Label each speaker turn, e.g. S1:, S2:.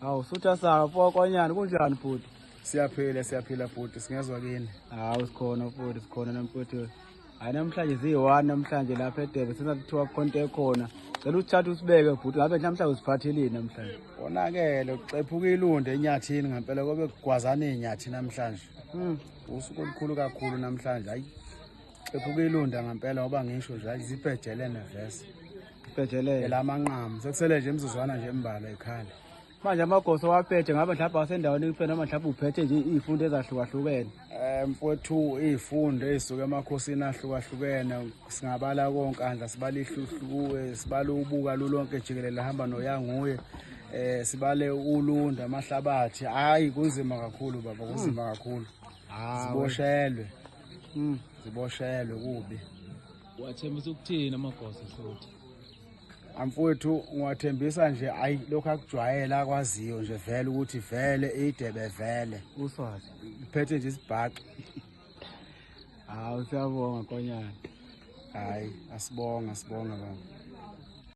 S1: Hawu sutha saka Pokonyana kunjani futhi?
S2: Siyaphila futhi singezwa kini.
S1: Hawu sikhona futhi sikhona namfuthi. Hayi namhlanje ziyi-1 namhlanje lapha eDebe senathiwa konke ekhona. Cela usithathe usibeke futhi ngabe namhlanje usiphathelini namhlanje.
S2: Konakele uxephuka ilunde enyathini ngempela kobe kugwazana inyathi namhlanje. Usuku olukhulu kakhulu namhlanje. Hayi. Xephuka ilunde ngempela ngoba ngisho nje izibhejele nevesi.
S1: Ibhejelele
S2: Lamanqamu sekusele nje imizuzwana nje embala ekhaya.
S1: manje amagoso waphethe ngabe mhlawumbe asendaweni kuphela noma mhlawumbe uphethe nje izifundo ezahlukahlukene.
S2: Mfowethu izifundo ezisuka emakhosini ahlukahlukene singabala konkandla sibala ihluhluwe sibala ubuka lulonke jikelele hamba noyanguye sibale ulunda amahlabathi hayi kunzima kakhulu baba kunzima kakhulu siboshelwe siboshelwe kubi
S3: wathembisa ukuthina amagoso futhi
S2: amfowethu ngiwathembisa nje hayi lokho akujwayela akwaziyo nje vele ukuthi vele iDebe vele
S1: Uswazi.
S2: iphethe nje isibhaqa
S1: Hawu siyabonga Konyana.
S2: hayi asibonga baba